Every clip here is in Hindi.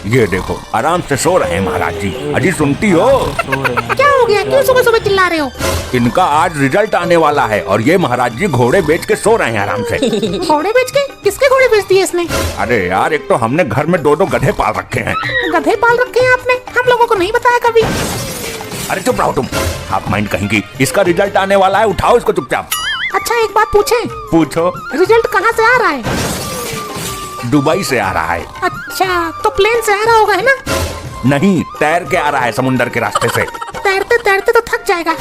ये देखो आराम से सो रहे हैं महाराज जी। अजी सुनती हो? क्या हो गया, क्यों सुबह सुबह चिल्ला रहे हो? इनका आज रिजल्ट आने वाला है और ये महाराज जी घोड़े बेच के सो रहे हैं आराम से। घोड़े बेच के? किसके घोड़े बेच दिए इसने? अरे यार, एक तो हमने घर में 2-2 गधे पाल रखे हैं। गधे पाल रखे हैं आपने? हम लोगों को नहीं बताया कभी। अरे चुप रहो तुम, हाफ माइंड कहीं की। इसका रिजल्ट आने वाला है, उठाओ इसको चुपचाप। अच्छा एक बात पूछें? पूछो। रिजल्ट कहाँ से आ रहा है? दुबई से आ रहा है। अच्छा तो प्लेन से आ रहा होगा, है ना? नहीं, तैर के आ रहा है समुंदर के रास्ते से। तैरते तैरते तो थक जाएगा।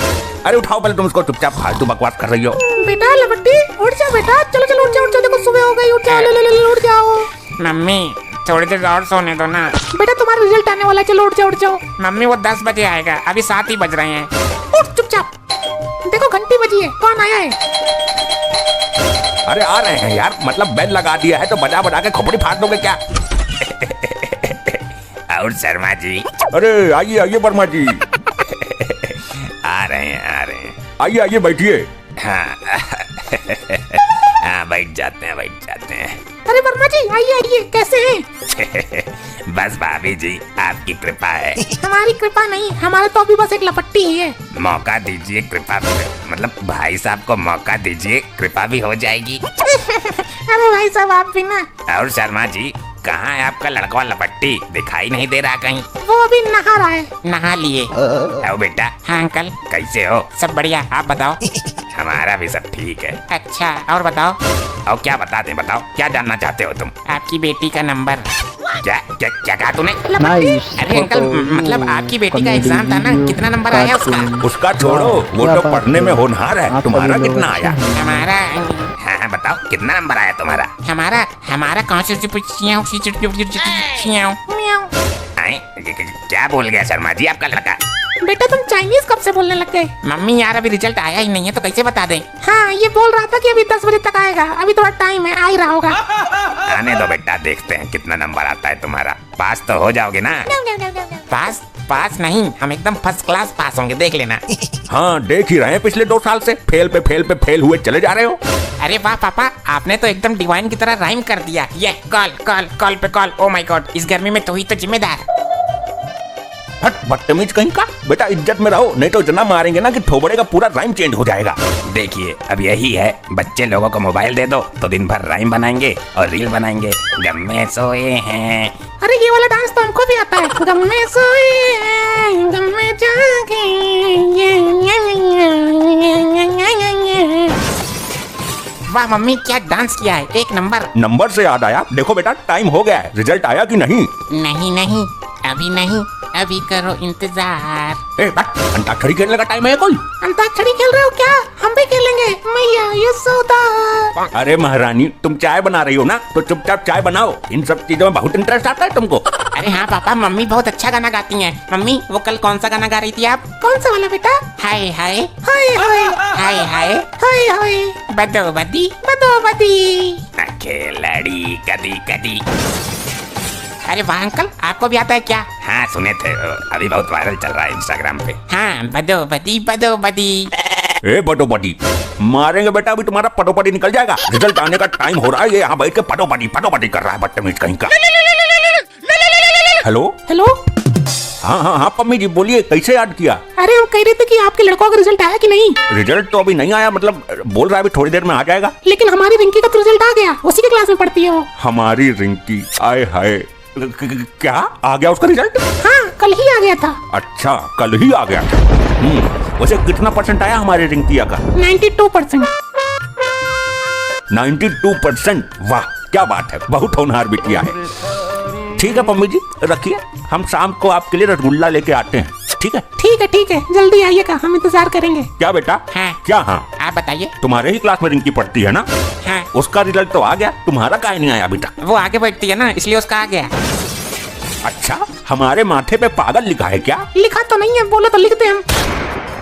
अरे उठाओ पहले तुम इसको, चुपचाप फालतू बकवास कर रही हो। बेटा लपट्टी उठ जाओ बेटा, चलो चलो उठ जाओ, देखो सुबह हो गई, उठ जाओ, ले उठ जाओ। मम्मी थोड़ी देर और सोने दो ना। बेटा तुम्हारा रिजल्ट आने वाला है, चलो उठ जाओ। मम्मी वो 10 बजे आएगा, अभी 7 ही बज रहे हैं। उठ चुपचाप, देखो घंटी बजी है, कौन आया है? अरे आ रहे हैं यार, मतलब बेल लगा दिया है तो बजा बजा के खोपड़ी फाड़ दोगे क्या? और शर्मा जी। अरे आइए आइए वर्मा जी। आ रहे हैं। आइए आइए बैठिए। हाँ हाँ बैठ जाते हैं। अरे वर्मा जी आइए, कैसे हैं? बस भाभी जी आपकी कृपा है। हमारी कृपा नहीं, हमारा तो अभी बस एक लपट्टी ही है। मौका दीजिए, कृपा मतलब भाई साहब को मौका दीजिए, कृपा भी हो जाएगी। अरे भाई साहब आप भी ना। और शर्मा जी कहाँ है आपका लड़का लपट्टी? दिखाई नहीं दे रहा कहीं। वो अभी नहा रहा है। नहा लिए? आओ बेटा। हाँ अंकल। कैसे हो? सब बढ़िया, आप बताओ। हमारा भी सब ठीक है। अच्छा और बताओ। और क्या बता दें, बताओ क्या जानना चाहते हो तुम? आपकी बेटी का नंबर। क्या कहा तूने? अरे अंकल मतलब आपकी बेटी का एग्जाम था ना, कितना नंबर आया उसका? उसका छोड़ो, वो तो पढ़ने में होनहार है। तुम्हारा कितना आया? हमारा हाँ बताओ कितना नंबर आया तुम्हारा? हमारा कौन से क्या बोल गया शर्मा जी आपका लड़का? बेटा तुम चाइनीज कब से बोलने लग गए? मम्मी यार अभी रिजल्ट आया ही नहीं है तो कैसे बता दें? हाँ ये बोल रहा था कि अभी 10 बजे तक आएगा, अभी थोड़ा टाइम है, आ ही रहा होगा। आने दो बेटा, देखते हैं कितना नंबर आता है तुम्हारा। पास तो हो जाओगे ना? पास नहीं, हम एकदम फर्स्ट क्लास पास होंगे, देख लेना। हाँ देख ही रहे हैं, पिछले 2 साल से फेल पे फेल हुए चले जा रहे हो। अरे वाह पापा, आपने तो एकदम डिवाइन की तरह राइम कर दिया। ये कॉल पे कॉल। ओ माय गॉड, इस गर्मी में तो ही तो जिम्मेदार। हट बदतमीज कहीं का। बेटा इज्जत में रहो, नहीं तो इतना मारेंगे ना कि थोबड़े का पूरा राइम चेंज हो जाएगा। देखिए अब यही है, बच्चे लोगों को मोबाइल दे दो तो दिन भर राइम बनाएंगे और रील बनाएंगे। गम में सोए हैं। अरे ये वाला डांस तो हमको भी आता है। गम में सोए हैं, गम में जागे। वाह मम्मी क्या डांस किया है, एक नंबर। नंबर से याद आया, देखो बेटा टाइम हो गया है, रिजल्ट आया कि नहीं? नहीं अभी नहीं, अभी करो इंतजार। ए बट अंताक्षरी खेलने का टाइम है कोई? अंताक्षरी खेल रहे हो क्या? हम भी खेलेंगे। मैया यशोदा। अरे महारानी तुम चाय बना रही हो ना, तो चुपचाप चाय बनाओ। इन सब चीजों में बहुत इंटरेस्ट आता है तुमको। अरे हाँ पापा, मम्मी बहुत अच्छा गाना गाती हैं। मम्मी वो कल कौन सा गाना गा रही थी आप? कौन सा वाला बेटा? हाय हाय हाय हाय हाय हाय हाय हाय बदो बदी। खिलाड़ी कदी। अरे वाह अंकल, आपको भी आता है क्या? हाँ सुने थे, अभी बहुत वायरल चल रहा है इंस्टाग्राम पे। हाँ बदो बदी। ए बटोपटी मारेंगे बेटा, अभी तुम्हारा पटोपटी निकल जाएगा। रिजल्ट आने का टाइम हो रहा है, ये यहाँ बैठ के पटोपटी कर रहा है बदतमीज कहीं का। हेलो हाँ पम्मी जी बोलिए, कैसे याद किया? अरे वो कह रहे थे कि आपके लड़कों का रिजल्ट आया कि नहीं? रिजल्ट तो अभी नहीं आया, मतलब बोल रहा है अभी थोड़ी देर में आ जाएगा। लेकिन हमारी रिंकी का तो रिजल्ट आ गया, उसी की क्लास में पढ़ती है वो। हमारी रिंकी? आए हाय, क्या आ गया उसका रिजल्ट? हाँ कल ही आ गया था। अच्छा कल ही आ गया था। वैसे कितना परसेंट आया हमारी रिंकिया का? 92%। 92%? वाह क्या बात है, बहुत होनहार बिटिया है। ठीक है पम्मी जी रखिए, हम शाम को आपके लिए रसगुल्ला लेके आते हैं। ठीक है, जल्दी आइएगा, हम इंतजार करेंगे। क्या बेटा? हाँ। क्या हाँ? आप बताइए। तुम्हारे ही क्लास में रिंकी पढ़ती है ना? हाँ। उसका रिजल्ट तो आ गया, तुम्हारा काहे नहीं आया अभी तक? वो आगे बैठती है ना, इसलिए उसका आ गया। अच्छा हमारे माथे पे पागल लिखा है क्या? लिखा तो नहीं है, बोलो तो लिख दे हम।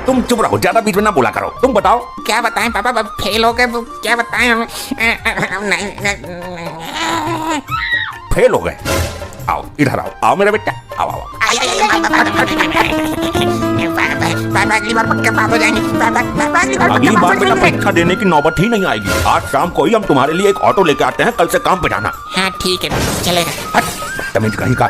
तुम चुप रहो, ज्यादा बीच में ना बोला करो। तुम बताओ। क्या बताएं पापा, फेल हो गए, क्या बताएं हमें? फेल हो गए? आओ इधर आओ मेरा बेटा, आओ। अगली बार पक्का पास हो जाएंगे। अगली बार बेटा परीक्षा देने की नौबत ही नहीं आएगी। आज शाम को ही हम तुम्हारे लिए एक ऑटो लेके आते हैं, कल से काम पे जाना। हाँ ठीक है, चलेगा। हट, तमीज कहीं का।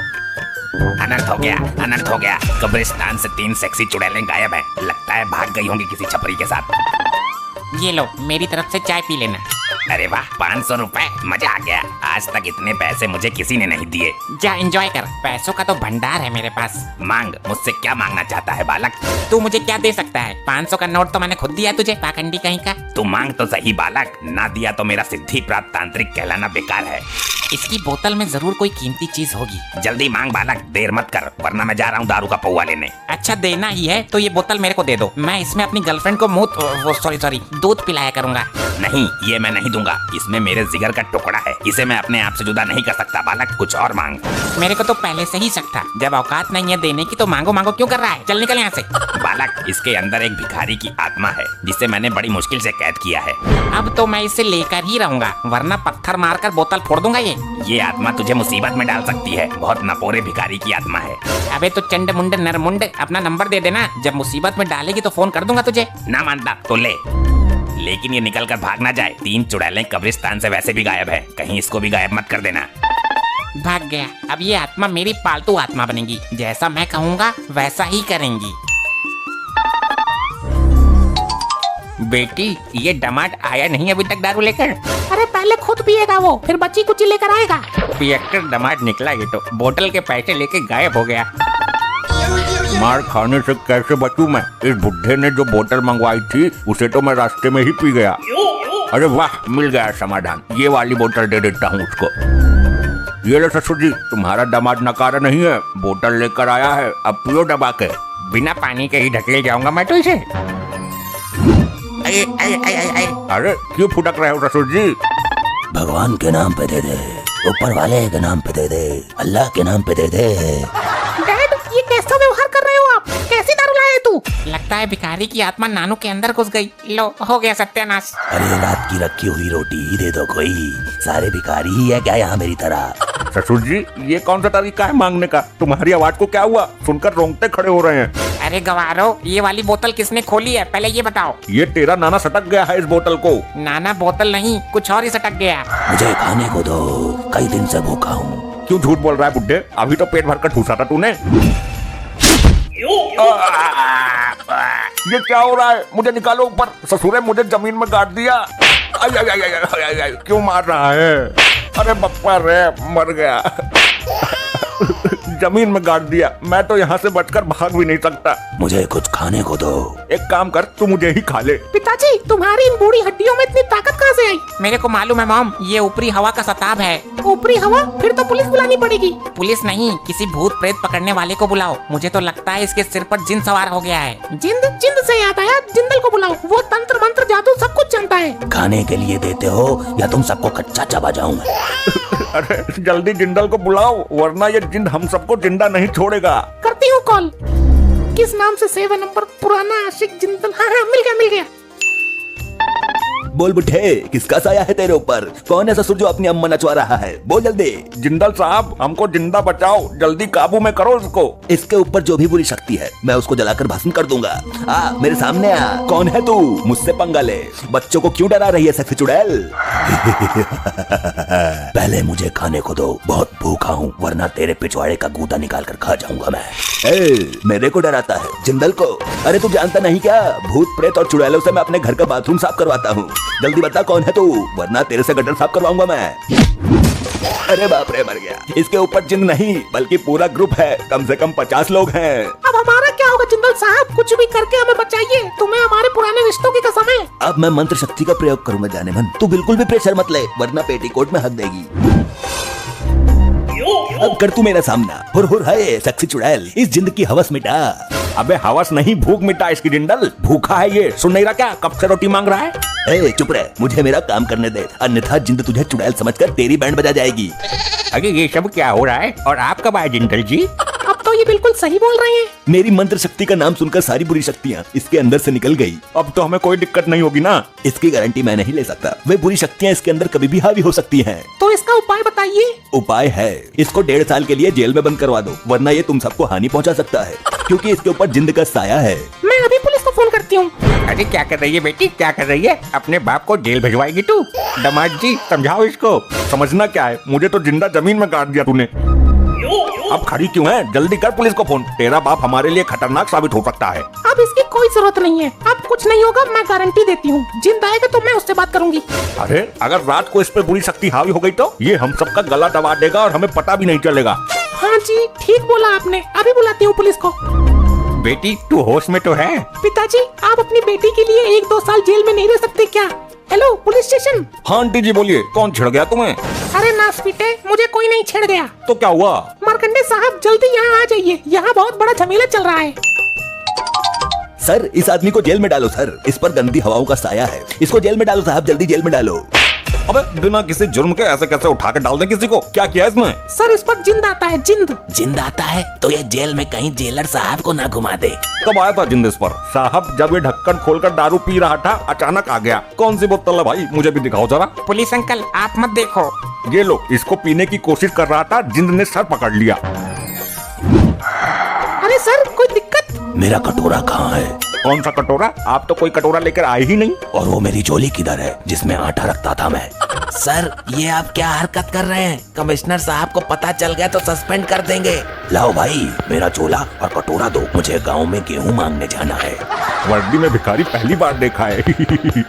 अनर्थ हो गया, अनर्थ हो गया। कब्रिस्तान से 3 सेक्सी चुड़ैलें गायब हैं। लगता है भाग गई होंगी किसी छपरी के साथ। ये लो, मेरी तरफ से चाय पी लेना। अरे वाह, 500 रुपए, मजा आ गया। आज तक इतने पैसे मुझे किसी ने नहीं दिए। जा एंजॉय कर, पैसों का तो भंडार है मेरे पास। मांग, मुझसे क्या मांगना चाहता है बालक? तू मुझे क्या दे सकता है? 500 का नोट तो मैंने खुद दिया तुझे, पाखंडी कहीं का। तू मांग तो सही बालक, ना दिया तो मेरा सिद्धि प्राप्त तांत्रिक कहलाना बेकार है। इसकी बोतल में जरूर कोई कीमती चीज होगी। जल्दी मांग बालक, देर मत कर, वरना मैं जा रहा हूँ दारू का पौवा लेने। अच्छा देना ही है तो ये बोतल मेरे को दे दो, मैं इसमें अपनी गर्लफ्रेंड को सॉरी दूध पिलाया करूंगा। नहीं, ये मैं नहीं दूंगा। इसमें मेरे जिगर का टुकड़ा है, इसे मैं अपने आप से जुदा नहीं कर सकता बालक। कुछ और मांग। मेरे को तो पहले से ही शक था, जब औकात नहीं है देने की तो मांगो मांगो क्यों कर रहा है? चल निकल यहाँ से। बालक, इसके अंदर एक भिखारी की आत्मा है जिसे मैंने बड़ी मुश्किल से कैद किया है। अब तो मैं इसे लेकर ही रहूंगा, वरना पत्थर मारकर बोतल फोड़ दूंगा। ये आत्मा तुझे मुसीबत में डाल सकती है। बहुत नपोरे भिखारी की आत्मा है। अबे तो चंड मुंड नरमुंड, अपना नंबर दे देना, जब मुसीबत में डालेगी तो फोन कर दूंगा तुझे। ना मानता तो ले, लेकिन ये निकल कर भाग ना जाए। 3 चुड़ैलें कब्रिस्तान से वैसे भी गायब है, कहीं इसको भी गायब मत कर देना। भाग गया। अब ये आत्मा मेरी पालतू आत्मा बनेगी, जैसा मैं कहूँगा वैसा ही करेंगी। बेटी, ये डमाट आया नहीं अभी तक दारू लेकर? अरे पहले खुद पिएगा वो, फिर बच्ची कुची लेकर आएगा। पियक्कर डमाट निकला ये तो, बोतल के पैसे लेके गायब हो गया। मार खाने से कैसे बचूं मैं? इस बुढ़े ने जो बोतल मंगवाई थी उसे तो मैं रास्ते में ही पी गया। अरे वाह, मिल गया समाधान। ये वाली बोतल दे देता हूँ उसको। ये लो ससुर जी, तुम्हारा दामाद नकारा नहीं है, बोतल लेकर आया है, अब पियो दबा के। बिना पानी के ही ढकेल जाऊंगा मैं तो इसे। अरे क्यों फुटक रहे हो ससुर जी? भगवान के नाम पे दे दे, ऊपर वाले के नाम पे दे दे, अल्लाह के नाम पे दे दे। डैड, ये कैसा व्यवहार कर रहे हो आप? कैसी दारू लाए तू? लगता है भिखारी की आत्मा नानू के अंदर घुस गई। लो, हो गया सत्यानाश। अरे रात की रखी हुई रोटी ही दे दो कोई। सारे भिखारी ही है क्या यहाँ मेरी तरह? ससुर जी, ये कौन सा तरीका है मांगने का? तुम्हारी आवाज को क्या हुआ? सुनकर रोंगटे खड़े हो रहे हैं। अरे गवारो, ये वाली बोतल किसने खोली है, पहले ये बताओ। ये तेरा नाना सटक गया है इस बोतल को। नाना बोतल नहीं, कुछ और ही सटक गया। मुझे खाने को दो, कई दिन से भूखा हूँ। क्यों झूठ बोल रहा है बुड्ढे? अभी तो पेट भर कर ठूसा था तूने। ये क्या हो रहा है? मुझे निकालो ऊपर। ससुरे मुझे जमीन में गाड़ दिया। आई आई आई आई आई आई आई, क्यों मार रहा है? अरे बप्पा रे, मर गया। जमीन में गाड़ दिया। मैं तो यहाँ से बचकर भाग भी नहीं सकता। मुझे कुछ खाने को दो। एक काम कर, तू मुझे ही खा ले। पिताजी, तुम्हारी इन बूढ़ी हड्डियों में इतनी ताकत कहाँ से आई? मेरे को मालूम है मॉम, ये ऊपरी हवा का सताब है। ऊपरी हवा? फिर तो पुलिस बुलानी पड़ेगी। पुलिस नहीं, किसी भूत प्रेत पकड़ने वाले को बुलाओ। मुझे तो लगता है इसके सिर पर जिन सवार हो गया है। जिंद? जिंद से याद आया, जिंदल को बुलाओ, वो तंत्र मंत्र जादू सब कुछ जानता है। खाने के लिए देते हो या तुम सबको कच्चा चबा जाऊं? अरे जल्दी जिंदल को बुलाओ, वरना ये जिंद हम सबको जिंदा नहीं छोड़ेगा। करती हूँ कॉल। किस नाम से सेव है नंबर? पुराना आशिक जिंदल। हाँ हाँ, मिल गया मिल गया। बोल बुढ़े, किसका साया है तेरे ऊपर? कौन है ससुर जो अपनी अम्मा नचवा रहा है? बोल जल्दी। जिंदल साहब, हमको जिंदा बचाओ, जल्दी काबू में करो उसको। इसके ऊपर जो भी बुरी शक्ति है मैं उसको जलाकर भस्म कर दूंगा। आ मेरे सामने आ। कौन है तू? मुझसे पंगा ले। बच्चों को क्यों डरा रही है सेक्सी चुड़ैल? पहले मुझे खाने को दो, बहुत भूखा हूँ, वरना तेरे पिछवाड़े का गूदा निकाल कर खा जाऊंगा मैं। मेरे को डराता है? जिंदल को? अरे तू जानता नहीं क्या, भूत प्रेत और चुड़ैलों से मैं अपने घर का बाथरूम साफ करवाता हूँ। जल्दी बता कौन है तू, वरना तेरे से गटर साफ करवाऊंगा मैं। अरे बाप रे, मर गया। इसके ऊपर जिन नहीं बल्कि पूरा ग्रुप है, कम से कम 50 लोग हैं। अब हमारा क्या होगा जिंदल साहब? कुछ भी करके हमें बचाइए, तुम्हें हमारे पुराने रिश्तों की कसम है। अब मैं मंत्र शक्ति का प्रयोग करूंगा जाने मन। तू बिल्कुल भी प्रेशर मत ले, वरना पेटीकोट में हक देगी। अब कर तू मेरा सामना। हुर हुर है सेक्सी चुड़ैल, इस जिंद की हवस मिटा। अबे हवस नहीं, भूख मिटा इसकी जिंदल। भूखा है ये, सुन नहीं रहा क्या? कब से रोटी मांग रहा है। चुप रहे, मुझे मेरा काम करने दे, अन्यथा जिंद तुझे चुड़ैल समझकर तेरी बैंड बजा जाएगी। अरे ये सब क्या हो रहा है और आप कब आए जिंदल जी? अब तो ये बिल्कुल सही बोल रहे हैं। मेरी मंत्र शक्ति का नाम सुनकर सारी बुरी शक्तियाँ इसके अंदर से निकल गई। अब तो हमें कोई दिक्कत नहीं होगी ना? इसकी गारंटी मैं नहीं ले सकता, वे बुरी शक्तियाँ इसके अंदर कभी भी हावी हो सकती हैं। तो इसका उपाय बताइए। उपाय है, इसको 1.5 साल के लिए जेल में बंद करवा दो, वरना ये तुम सबको हानि पहुंचा सकता है, क्योंकि इसके ऊपर जिंद का साया है। मैं अभी पुलिस को फोन करती हूँ। अरे क्या कर रही है बेटी, क्या कर रही है? अपने बाप को जेल भिजवाएगी तू? दामाद जी समझाओ इसको। समझना क्या है, मुझे तो जिंदा जमीन में गाड़ दिया तूने। अब खड़ी क्यों है? जल्दी कर पुलिस को फोन। तेरा बाप हमारे लिए खतरनाक साबित हो सकता है। अब इसकी कोई जरूरत नहीं है, अब कुछ नहीं होगा, मैं गारंटी देती हूँ। जिंद आएगा तो मैं उससे बात करूंगी। अरे अगर रात को इस पे बुरी शक्ति हावी हो गई तो ये हम सबका गला दबा देगा और हमें पता भी नहीं चलेगा। हाँ जी, ठीक बोला आपने। अभी बुलाती हूँ पुलिस को। बेटी तू होश में तो है? पिताजी, आप अपनी बेटी के लिए 1-2 साल जेल में नहीं रह सकते क्या? Hello police station. हाँ आंटी जी बोलिए, कौन छिड़ गया तुम्हें? अरे नास पीटे, मुझे कोई नहीं छेड़ गया। तो क्या हुआ? मार्कंडे साहब जल्दी यहाँ आ जाइए, यहाँ बहुत बड़ा झमेला चल रहा है। सर इस आदमी को जेल में डालो सर, इस पर गंदी हवाओं का साया है। इसको जेल में डालो साहब, जल्दी जेल में डालो। अबे बिना किसी जुर्म के ऐसे कैसे उठा के डाल दे किसी को? क्या किया इसने? सर इस पर जिंद आता है, जिंद। जिंद आता है तो ये जेल में कहीं जेलर साहब को ना घुमा दे। कब आया था जिंद इस पर? साहब जब ये ढक्कन खोलकर दारू पी रहा था अचानक आ गया। कौन सी बोतल है भाई, मुझे भी दिखाओ जरा। पुलिस अंकल आप मत देखो। ये लो, इसको पीने की कोशिश कर रहा था, जिंद ने सर पकड़ लिया। अरे सर कोई दिक्कत? मेरा कटोरा कहाँ है? कौन सा कटोरा? आप तो कोई कटोरा लेकर आए ही नहीं। और वो मेरी झोली किधर है जिसमें आटा रखता था मैं? सर ये आप क्या हरकत कर रहे हैं? कमिश्नर साहब को पता चल गया तो सस्पेंड कर देंगे। लाओ भाई मेरा झोला और कटोरा दो, मुझे गांव में गेहूं मांगने जाना है। वर्दी में भिखारी पहली बार देखा है।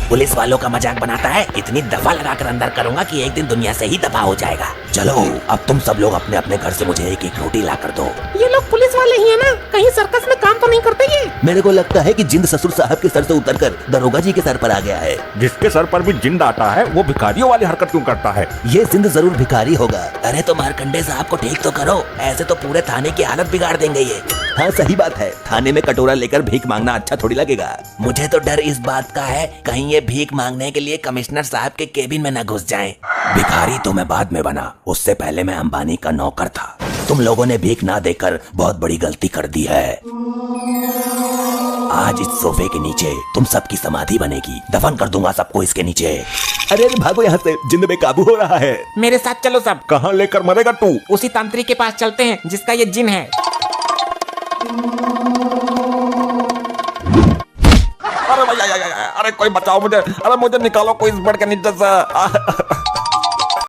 पुलिस वालों का मजाक बनाता है, इतनी दफा लगाकर अंदर करूंगा कि एक दिन दुनिया से ही दफा हो जाएगा। चलो अब तुम सब लोग अपने अपने घर से मुझे 1-1 रोटी ला कर दो। ये लोग पुलिस वाले ही है ना? कहीं सर्कस में काम तो नहीं करते ये? मेरे को लगता है कि जिंद ससुर साहब के सर से उतरकर दरोगा जी के सर पर आ गया है। जिसके सर पर भी जिंद आता है वो भिखारियों वाली हरकत क्यों करता है? ये जिंद जरूर भिखारी होगा। अरे तो मार्कंडे साहब को ठीक तो करो, ऐसे तो पूरे थाने की हालत बिगाड़ देंगे ये। हाँ सही बात है, थाने में कटोरा लेकर भीख मांगना अच्छा थोड़ी लगेगा। मुझे तो डर इस बात का है कहीं ये भीख मांगने के लिए कमिश्नर साहब के केबिन में न घुस जाएं। भिखारी तो मैं बाद में बना, उससे पहले मैं अंबानी का नौकर था। तुम लोगों ने भीख ना देकर बहुत बड़ी गलती कर दी है। आज इस सोफे के नीचे तुम सबकी समाधि बनेगी, दफन कर दूंगा सबको इसके नीचे। अरे अरे भागो यहाँ से, जिंद में काबू हो रहा है। मेरे साथ चलो सब। कहाँ लेकर मरेगा तू? उसी तांत्रिक के पास चलते हैं जिसका ये जिन है। अरे भाई अरे कोई बचाओ मुझे, अरे मुझे निकालो कोई इस बेड के नीचे से।